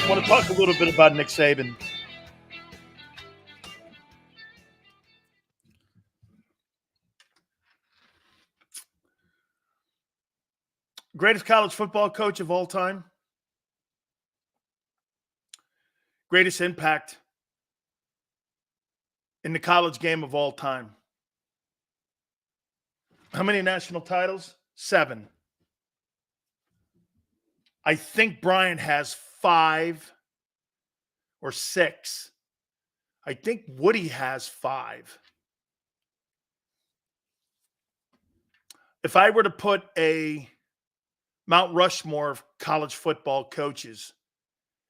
I want to talk a little bit about Nick Saban. Greatest college football coach of all time. Greatest impact in the college game of all time. How many national titles? 7. I think Bryant has 5 or 6. I think Woody has 5. If I were to put a Mount Rushmore of college football coaches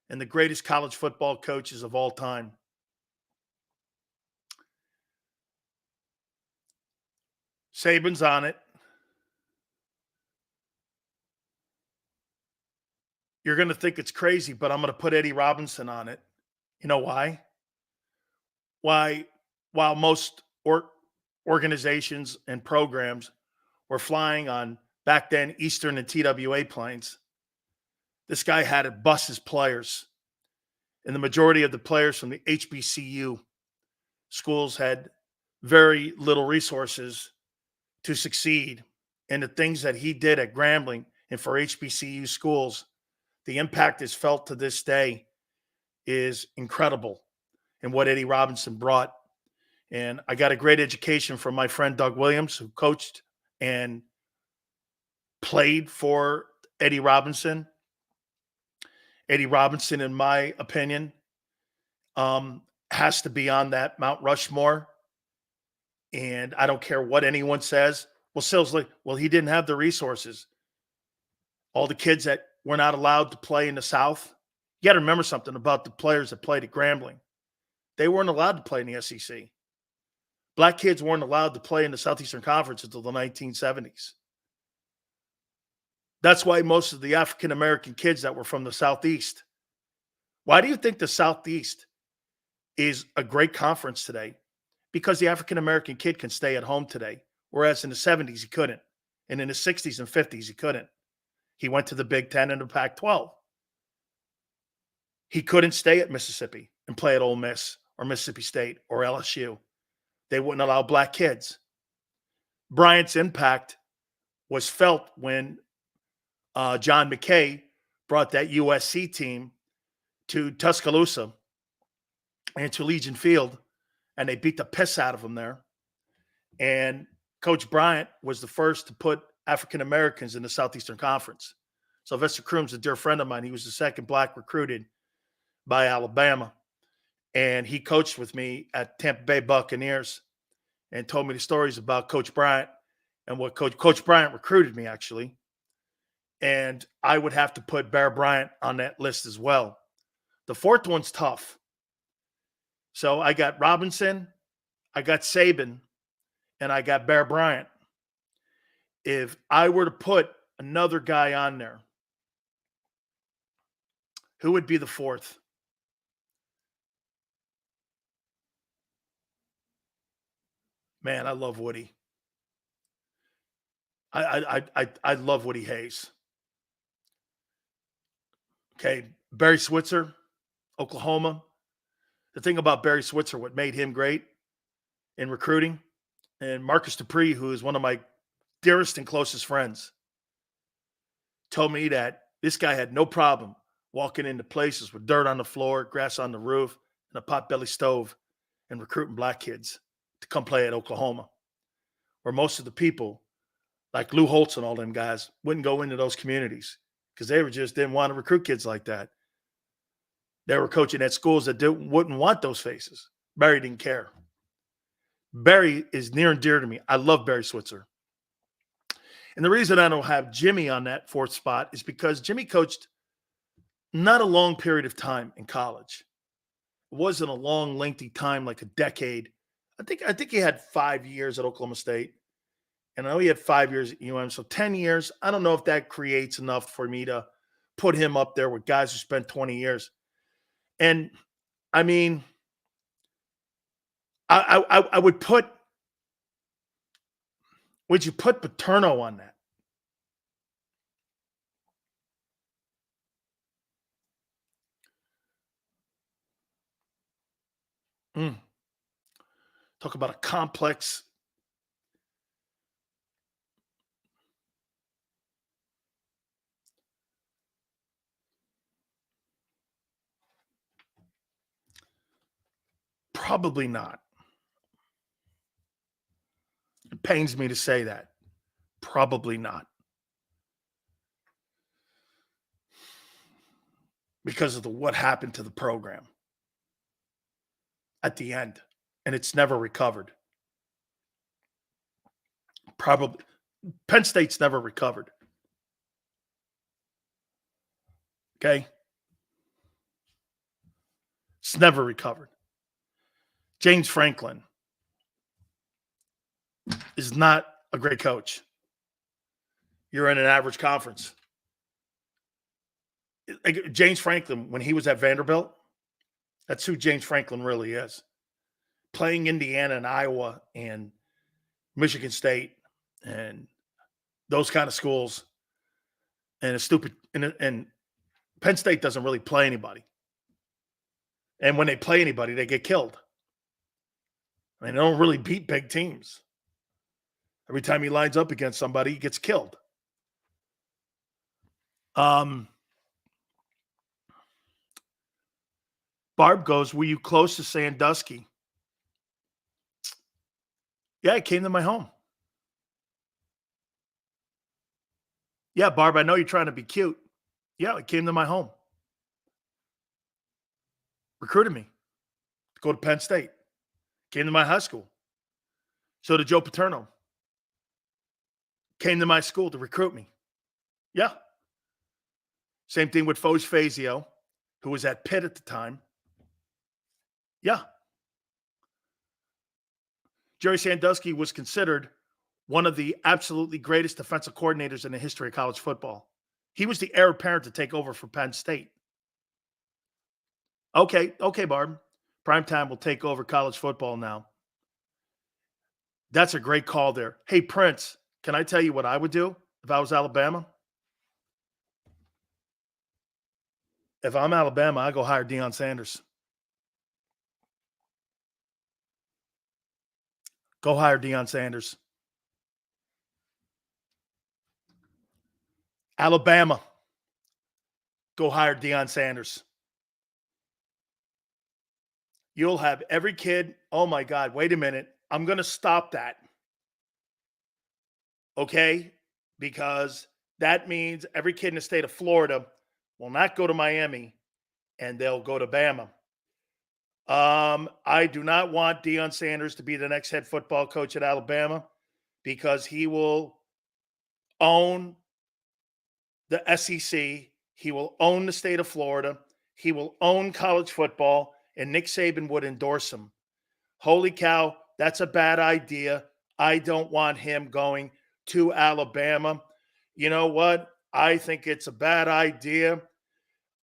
and the greatest college football coaches of all time, Saban's on it. You're going to think it's crazy, but I'm going to put Eddie Robinson on it. You know why? While most organizations and programs were flying on, back then, Eastern and TWA planes, this guy had to bus his players. And the majority of the players from the HBCU schools had very little resources to succeed. And the things that he did at Grambling and for HBCU schools, the impact is felt to this day is incredible in what Eddie Robinson brought. And I got a great education from my friend Doug Williams, who coached and played for Eddie Robinson. Eddie Robinson, in my opinion, has to be on that Mount Rushmore. And I don't care what anyone says. Well, Silsley, he didn't have the resources. All the kids that were not allowed to play in the South. You got to remember something about the players that played at Grambling. They weren't allowed to play in the SEC. Black kids weren't allowed to play in the Southeastern Conference until the 1970s. That's why most of the African-American kids that were from the Southeast. Why do you think the Southeast is a great conference today? Because the African-American kid can stay at home today, whereas in the 70s he couldn't. And in the 60s and 50s he couldn't. He went to the Big Ten and the Pac-12. He couldn't stay at Mississippi and play at Ole Miss or Mississippi State or LSU. They wouldn't allow black kids. Bryant's impact was felt when John McKay brought that USC team to Tuscaloosa and to Legion Field, and they beat the piss out of them there. And Coach Bryant was the first to put African Americans in the Southeastern Conference. Sylvester Croom's a dear friend of mine. He was the second black recruited by Alabama. And he coached with me at Tampa Bay Buccaneers and told me the stories about Coach Bryant and what Coach Bryant recruited me, actually. And I would have to put Bear Bryant on that list as well. The fourth one's tough. So I got Robinson, I got Saban, and I got Bear Bryant. If I were to put another guy on there, who would be the fourth? Man, I love Woody. I love Woody Hayes. Okay, Barry Switzer, Oklahoma. The thing about Barry Switzer, what made him great in recruiting, and Marcus Dupree, who is one of my dearest and closest friends, told me that this guy had no problem walking into places with dirt on the floor, grass on the roof, and a potbelly stove and recruiting black kids to come play at Oklahoma, where most of the people, like Lou Holtz and all them guys, wouldn't go into those communities because they just didn't want to recruit kids like that. They were coaching at schools that wouldn't want those faces. Barry didn't care. Barry is near and dear to me. I love Barry Switzer. And the reason I don't have Jimmy on that fourth spot is because Jimmy coached not a long period of time in college. It wasn't a long, lengthy time, like a decade. I think he had 5 years at Oklahoma State. And I know he had 5 years at UM. So 10 years, I don't know if that creates enough for me to put him up there with guys who spent 20 years. And I mean, I would put, would you put Paterno on that? Mm. Talk about a complex. Probably not. It pains me to say that. Probably not. Because of what happened to the program at the end. And it's never recovered. Probably. Penn State's never recovered. Okay? It's never recovered. James Franklin is not a great coach. You're in an average conference. James Franklin, when he was at Vanderbilt, that's who James Franklin really is. Playing Indiana and Iowa and Michigan State and those kind of schools, and and Penn State doesn't really play anybody. And when they play anybody, they get killed. They don't really beat big teams. Every time he lines up against somebody, he gets killed. Barb goes, were you close to Sandusky? Yeah, it came to my home. Yeah, Barb, I know you're trying to be cute. Yeah, it came to my home. Recruited me to go to Penn State. Came to my high school. So did Joe Paterno. Came to my school to recruit me. Yeah. Same thing with Foz Fazio, who was at Pitt at the time. Yeah. Jerry Sandusky was considered one of the absolutely greatest defensive coordinators in the history of college football. He was the heir apparent to take over for Penn State. Okay, Barb. Primetime will take over college football now. That's a great call there. Hey, Prince, can I tell you what I would do if I was Alabama? If I'm Alabama, I go hire Deion Sanders. Go hire Deion Sanders. Alabama, go hire Deion Sanders. You'll have every kid. Oh my God, wait a minute. I'm going to stop that. Okay? Because that means every kid in the state of Florida will not go to Miami and they'll go to Bama. I do not want Deion Sanders to be the next head football coach at Alabama because he will own the SEC. He will own the state of Florida. He will own college football, and Nick Saban would endorse him. Holy cow, that's a bad idea. I don't want him going to Alabama. You know what? I think it's a bad idea.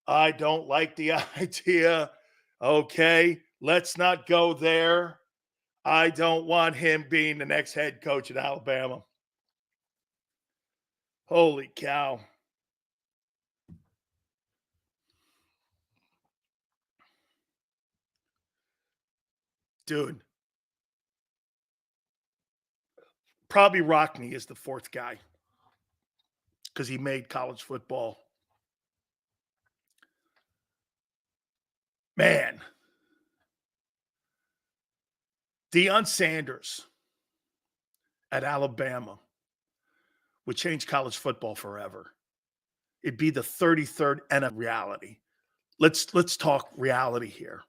I don't like the idea. Okay, let's not go there. I don't want him being the next head coach at Alabama. Holy cow. Dude. Probably Rockney is the fourth guy because he made college football. Man. Deion Sanders at Alabama would change college football forever. It'd be the 33rd NFL reality. Let's talk reality here.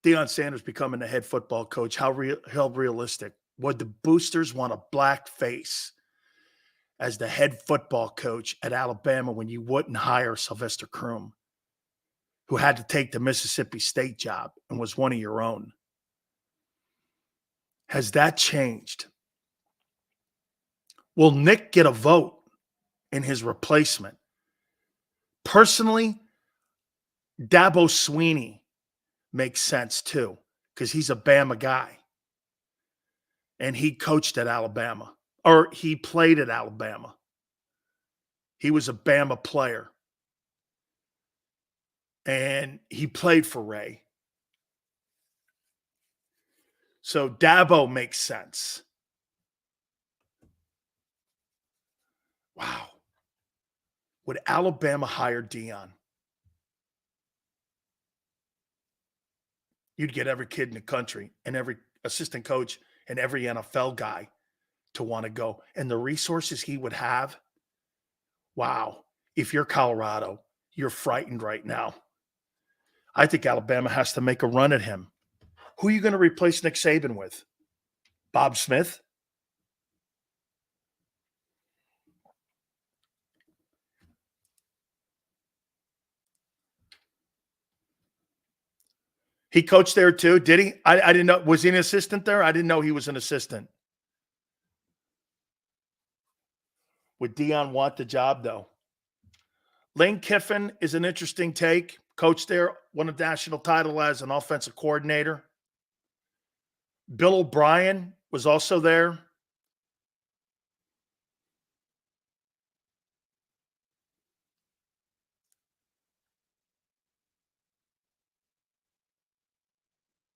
Deion Sanders becoming the head football coach, how realistic? Would the boosters want a black face as the head football coach at Alabama when you wouldn't hire Sylvester Croom, who had to take the Mississippi State job and was one of your own? Has that changed? Will Nick get a vote in his replacement? Personally, Dabo Swinney makes sense too because he's a Bama guy. And he coached at Alabama, or he played at Alabama. He was a Bama player. And he played for Ray. So Dabo makes sense. Wow. Would Alabama hire Dion? You'd get every kid in the country and every assistant coach and every NFL guy to want to go. And the resources he would have, wow. If you're Colorado, you're frightened right now. I think Alabama has to make a run at him. Who are you going to replace Nick Saban with? Bob Smith? He coached there too, did he? I didn't know. Was he an assistant there? I didn't know he was an assistant. Would Dion want the job, though? Lane Kiffin is an interesting take. Coached there, won a national title as an offensive coordinator. Bill O'Brien was also there.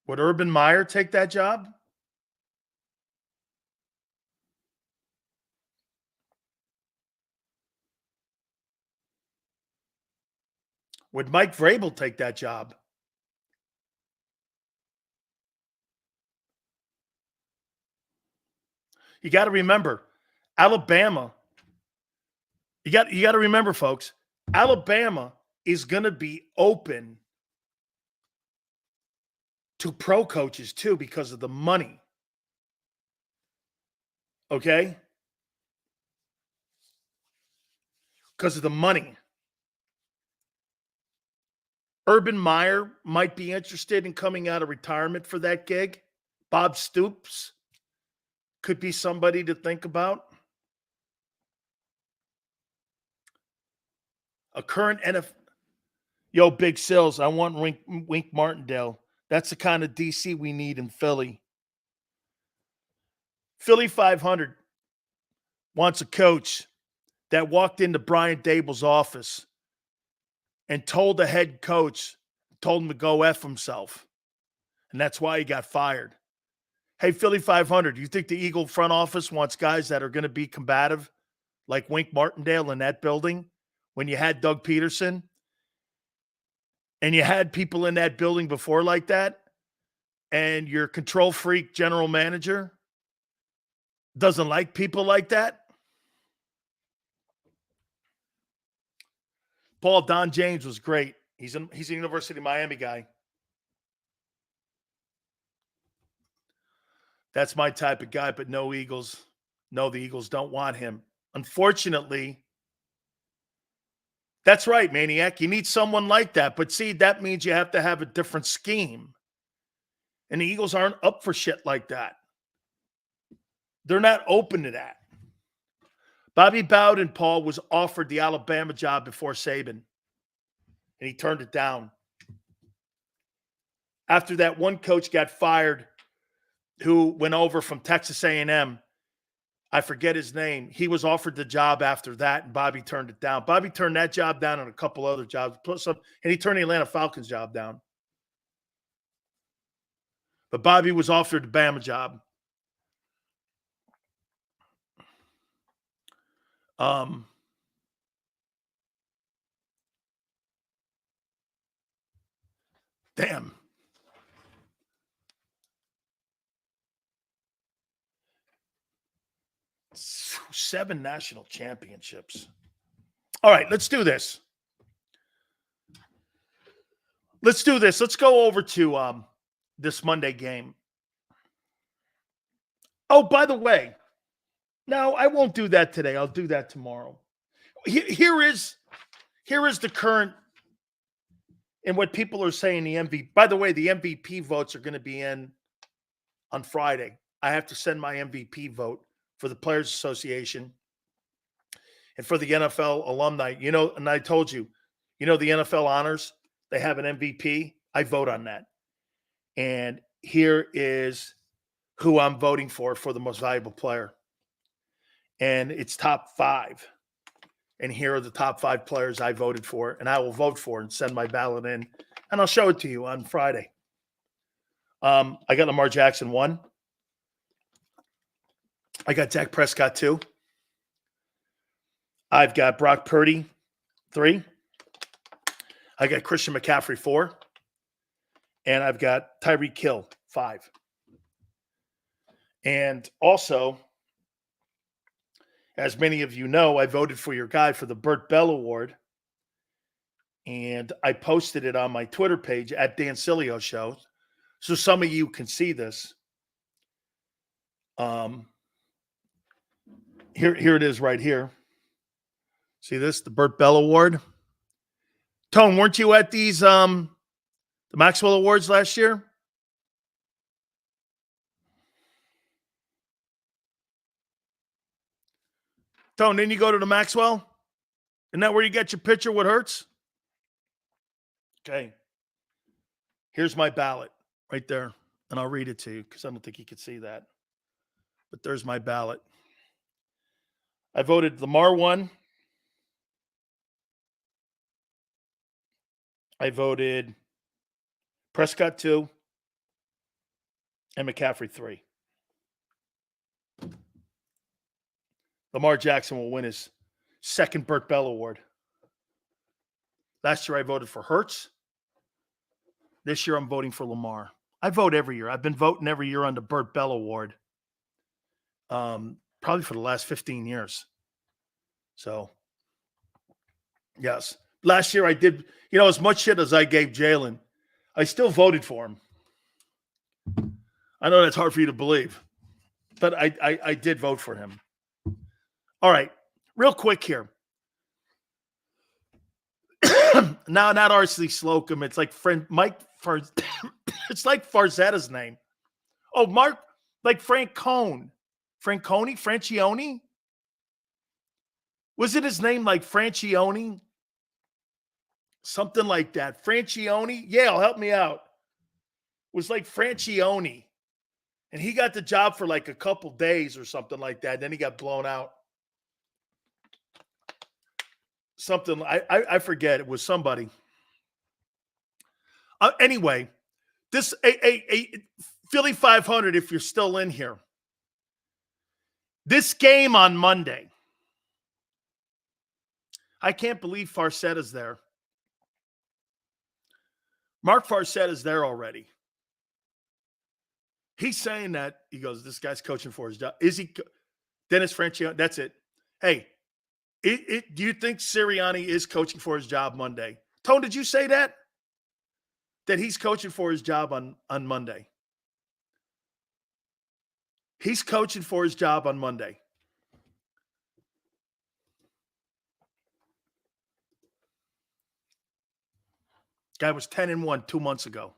Would Urban Meyer take that job? Would Mike Vrabel take that job? You got to remember, Alabama. You got to remember, folks, Alabama is going to be open to pro coaches too because of the money. Okay? Because of the money. Urban Meyer might be interested in coming out of retirement for that gig. Bob Stoops could be somebody to think about. A current NFL. Yo, Big Sills, I want Wink Martindale. That's the kind of DC we need in Philly. Philly 500 wants a coach that walked into Brian Dable's office and told the head coach, told him to go F himself. And that's why he got fired. Hey, Philly 500, do you think the Eagle front office wants guys that are going to be combative like Wink Martindale in that building when you had Doug Peterson? And you had people in that building before like that, and your control freak general manager doesn't like people like that? Don James was great. He's a University of Miami guy. That's my type of guy, but no Eagles. No, the Eagles don't want him. Unfortunately, that's right, Maniac. You need someone like that. But see, that means you have to have a different scheme. And the Eagles aren't up for shit like that. They're not open to that. Bobby Bowden, Paul, was offered the Alabama job before Saban, and he turned it down. After that, one coach got fired who went over from Texas A&M. I forget his name. He was offered the job after that, and Bobby turned it down. Bobby turned that job down and a couple other jobs, and he turned the Atlanta Falcons job down. But Bobby was offered the Bama job. Damn. Seven national championships. All right, let's do this. Let's go over to this Monday game. Oh, by the way, no, I won't do that today. I'll do that tomorrow. Here is the current and what people are saying the MVP. By the way, the MVP votes are going to be in on Friday. I have to send my MVP vote for the Players Association and for the NFL alumni. You know, and I told you, the NFL honors, they have an MVP. I vote on that. And here is who I'm voting for the most valuable player. And it's top 5. And here are the top 5 players I voted for, and I will vote for and send my ballot in, and I'll show it to you on Friday. I got Lamar Jackson 1. I got Dak Prescott 2. I've got Brock Purdy 3. I got Christian McCaffrey 4. And I've got Tyreek Hill 5. And also, as many of you know, I voted for your guy for the Burt Bell Award. And I posted it on my Twitter page at Dan Sileo Show. So some of you can see this. Here it is right here. See this? The Burt Bell Award. Tone, weren't you at these the Maxwell Awards last year? Tone, didn't you go to the Maxwell? Isn't that where you get your picture what hurts? Okay. Here's my ballot right there. And I'll read it to you because I don't think you could see that. But there's my ballot. I voted Lamar 1. I voted Prescott 2. And McCaffrey 3. Lamar Jackson will win his second Burt Bell Award. Last year I voted for Hurts. This year I'm voting for Lamar. I vote every year. I've been voting every year on the Burt Bell Award. Probably for the last 15 years. So, yes. Last year I did, as much shit as I gave Jalen, I still voted for him. I know that's hard for you to believe, but I did vote for him. All right, real quick here. Now, not R.C. Slocum. It's like Mike. It's like Farzetta's name. Oh, Mark, like Francione. Was it his name like Francione? Something like that. Francione? Yeah, help me out. It was like Francione. And he got the job for like a couple days or something like that. Then he got blown out. Something, I forget. It was somebody. Anyway, this a Philly 500, if you're still in here. This game on Monday. I can't believe Farcetta's there. Mark Farcetta's there already. He's saying that, he goes, this guy's coaching for his job. Is he? Dennis Francione, that's it. Hey, do you think Sirianni is coaching for his job Monday? Tone, did you say that? That he's coaching for his job on Monday? He's coaching for his job on Monday. Guy was 10-1 2 months ago.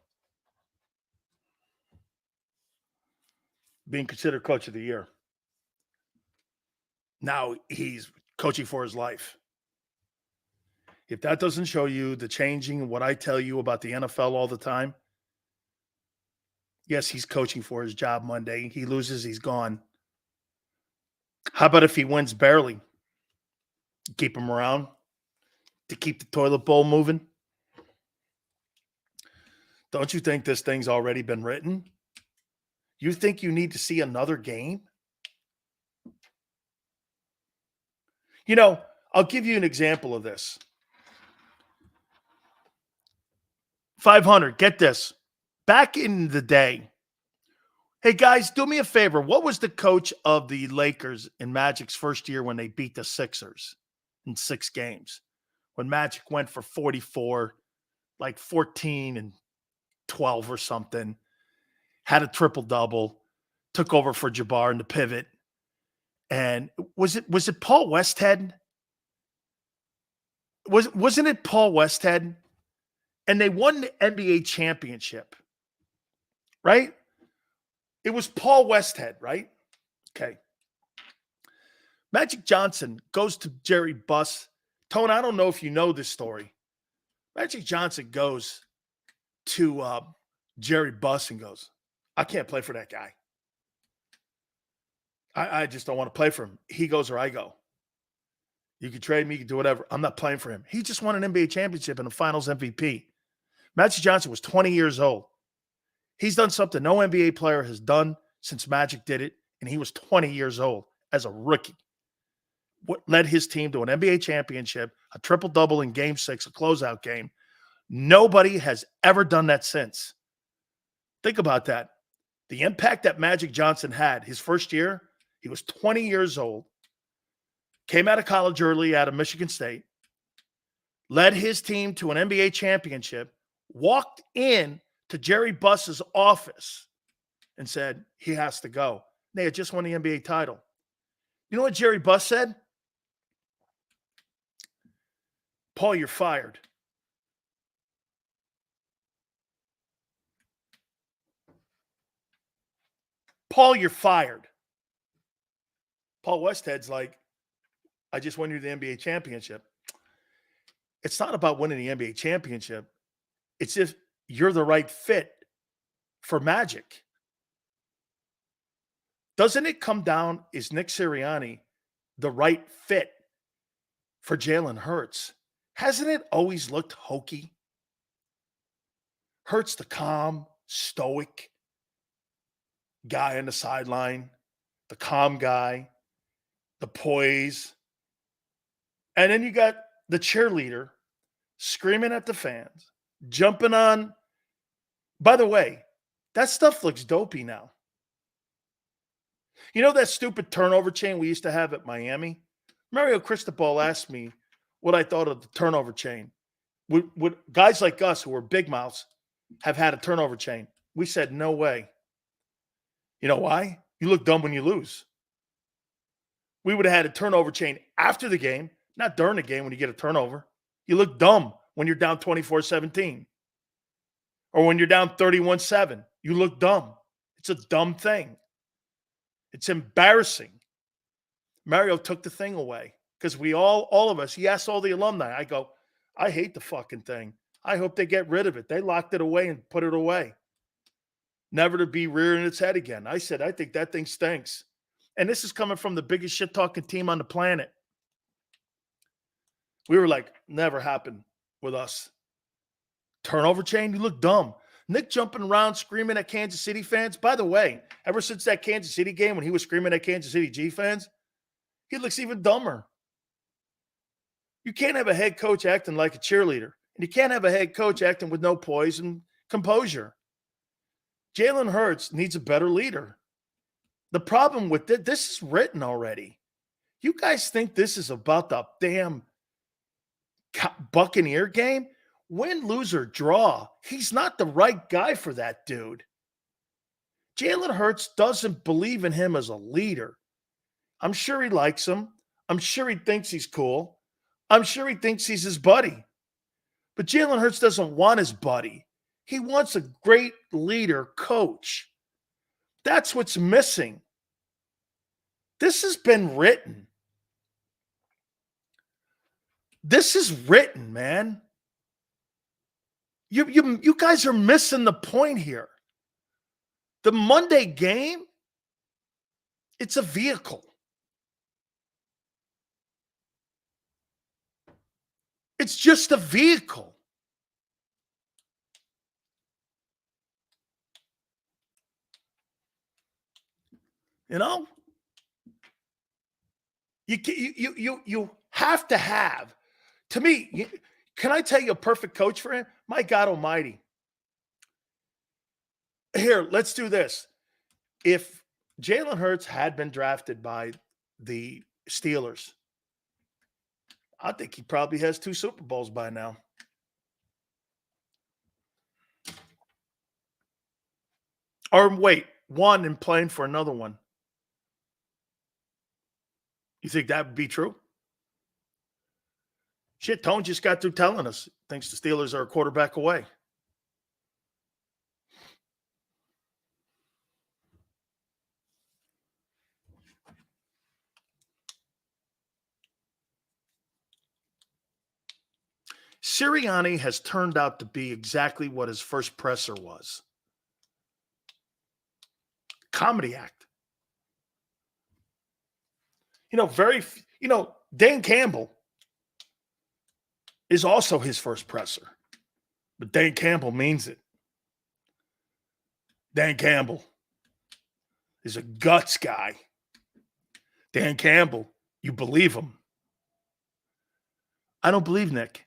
Being considered coach of the year. Now he's coaching for his life. If that doesn't show you the changing what I tell you about the NFL all the time, yes, he's coaching for his job Monday. He loses, he's gone. How about if he wins barely? Keep him around to keep the toilet bowl moving? Don't you think this thing's already been written? You think you need to see another game? I'll give you an example of this. 500, get this. Back in the day, hey guys, do me a favor. What was the coach of the Lakers in Magic's first year when they beat the Sixers in 6 games? When Magic went for 44, like 14 and 12 or something, had a triple-double, took over for Jabbar in the pivot. And was it Paul Westhead? Wasn't it Paul Westhead? And they won the NBA championship, right? It was Paul Westhead, right? Okay. Magic Johnson goes to Jerry Buss. Tone, I don't know if you know this story. Magic Johnson goes to Jerry Buss and goes, I can't play for that guy. I just don't want to play for him. He goes or I go. You can trade me, you can do whatever. I'm not playing for him. He just won an NBA championship and a finals MVP. Magic Johnson was 20 years old. He's done something no NBA player has done since Magic did it, and he was 20 years old as a rookie. What led his team to an NBA championship, a triple-double in Game 6, a closeout game. Nobody has ever done that since. Think about that. The impact that Magic Johnson had his first year, he was 20 years old, came out of college early out of Michigan State, led his team to an NBA championship, walked in to Jerry Buss's office and said, he has to go. They had just won the NBA title. You know what Jerry Buss said? Paul, you're fired. Paul, you're fired. Paul Westhead's like, I just won you the NBA championship. It's not about winning the NBA championship. It's if you're the right fit for Magic. Doesn't it come down, is Nick Sirianni the right fit for Jalen Hurts? Hasn't it always looked hokey? Hurts the calm, stoic guy on the sideline, the calm guy, the poise. And then you got the cheerleader screaming at the fans, jumping on. By the way, that stuff looks dopey now. You know that stupid turnover chain we used to have at Miami? Mario Cristobal asked me what I thought of the turnover chain. Would guys like us who were big mouths have had a turnover chain? We said, no way. You know why? You look dumb when you lose. We would have had a turnover chain after the game, not during the game when you get a turnover. You look dumb when you're down 24-17. Or when you're down 31-7. You look dumb. It's a dumb thing. It's embarrassing. Mario took the thing away because we all of us, he asked all the alumni. I go, I hate the fucking thing. I hope they get rid of it. They locked it away and put it away. Never to be rearing its head again. I said, I think that thing stinks. And this is coming from the biggest shit-talking team on the planet. We were like, never happened with us. Turnover chain, you look dumb. Nick jumping around screaming at Kansas City fans. By the way, ever since that Kansas City game when he was screaming at Kansas City G fans, he looks even dumber. You can't have a head coach acting like a cheerleader. And you can't have a head coach acting with no poise and composure. Jalen Hurts needs a better leader. The problem with this is written already. You guys think this is about the damn Buccaneer game? Win, lose, or draw. He's not the right guy for that dude. Jalen Hurts doesn't believe in him as a leader. I'm sure he likes him. I'm sure he thinks he's cool. I'm sure he thinks he's his buddy. But Jalen Hurts doesn't want his buddy. He wants a great leader, coach. That's what's missing. This has been written. This is written, man. You guys are missing the point here. The Monday game, it's a vehicle. It's just a vehicle. You know? You have to have. To me, can I tell you a perfect coach for him? My God almighty. Here, let's do this. If Jalen Hurts had been drafted by the Steelers, I think he probably has 2 Super Bowls by now. Or wait, 1 and playing for another one. You think that would be true? Shit, Tone just got through telling us thinks the Steelers are a quarterback away. Sirianni has turned out to be exactly what his first presser was. Comedy act. Dan Campbell is also his first presser. But Dan Campbell means it. Dan Campbell is a guts guy. Dan Campbell, you believe him. I don't believe Nick.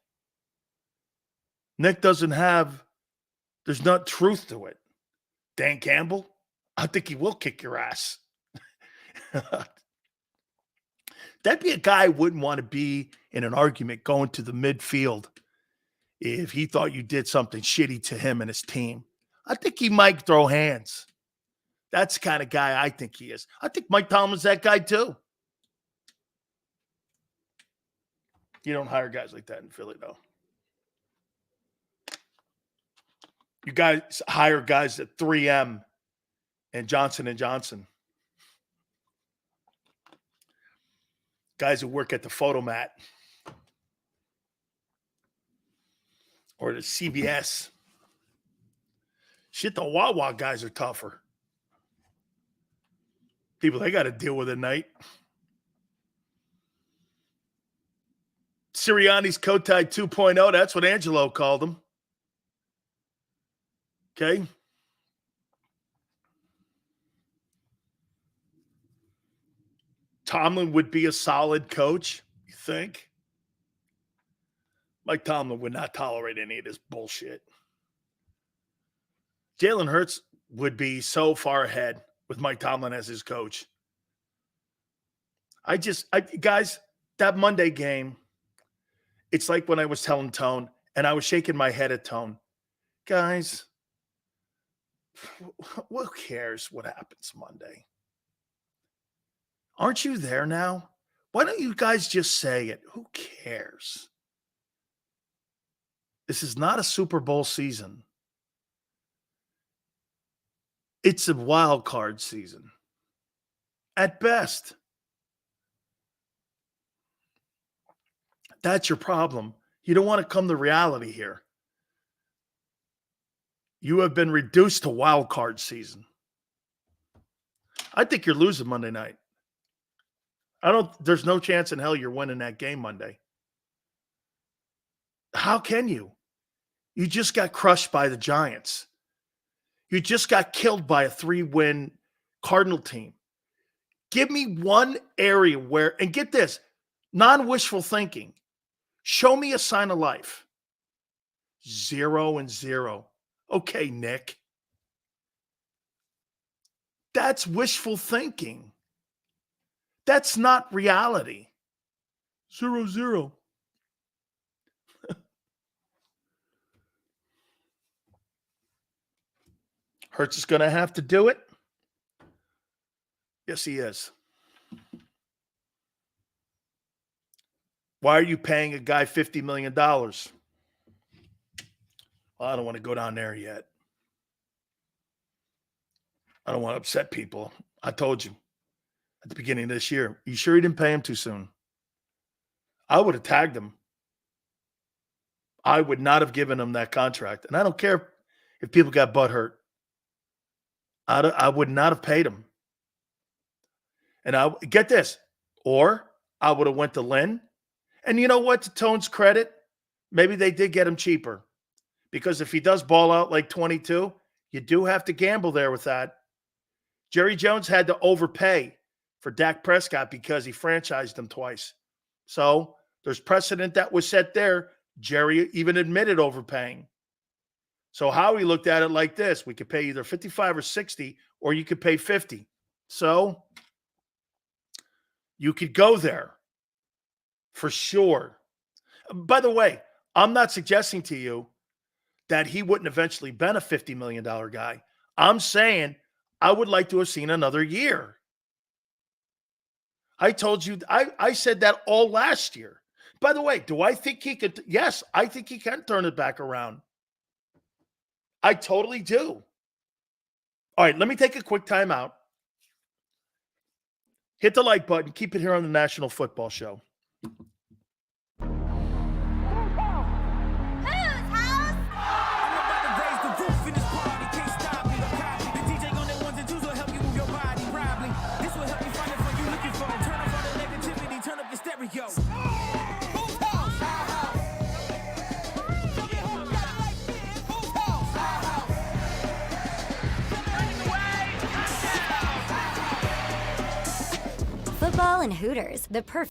Nick doesn't have, there's not truth to it. Dan Campbell, I think he will kick your ass. That'd be a guy I wouldn't want to be in an argument going to the midfield if he thought you did something shitty to him and his team. I think he might throw hands. That's the kind of guy I think he is. I think Mike Tomlin's that guy too. You don't hire guys like that in Philly, though. You guys hire guys at 3M and Johnson & Johnson. Guys who work at the Photomat or the CBS. Shit, the Wawa guys are tougher. People they got to deal with at night. Sirianni's Kotite 2.0. That's what Angelo called him. Okay. Tomlin would be a solid coach, you think? Mike Tomlin would not tolerate any of this bullshit. Jalen Hurts would be so far ahead with Mike Tomlin as his coach. Guys, that Monday game, it's like when I was telling Tone, and I was shaking my head at Tone. Guys, who cares what happens Monday? Aren't you there now? Why don't you guys just say it? Who cares? This is not a Super Bowl season. It's a wild card season. At best. That's your problem. You don't want to come to reality here. You have been reduced to wild card season. I think you're losing Monday night. There's no chance in hell you're winning that game Monday. How can you? You just got crushed by the Giants. You just got killed by a 3-win Cardinal team. Give me one area where, and get this, non-wishful thinking. Show me a sign of life. 0-0. Okay, Nick. That's wishful thinking. That's not reality. 0-0. Hurts is going to have to do it. Yes, he is. Why are you paying a guy $50 million? Well, I don't want to go down there yet. I don't want to upset people. I told you at the beginning of this year. You sure you didn't pay him too soon? I would have tagged him. I would not have given him that contract. And I don't care if people got butt hurt. I would not have paid him. And I get this. Or I would have went to Lynn. And you know what? To Tone's credit, maybe they did get him cheaper. Because if he does ball out like 22, you do have to gamble there with that. Jerry Jones had to overpay for Dak Prescott because he franchised him twice. So there's precedent that was set there. Jerry even admitted overpaying. So Howie looked at it like this. We could pay either 55 or 60, or you could pay 50. So you could go there for sure. By the way, I'm not suggesting to you that he wouldn't eventually been a $50 million guy. I'm saying I would like to have seen another year. I told you, I said that all last year. By the way, do I think he could? Yes, I think he can turn it back around. I totally do. All right, let me take a quick timeout. Hit the like button. Keep it here on the National Football Show. football and Hooters, the perfect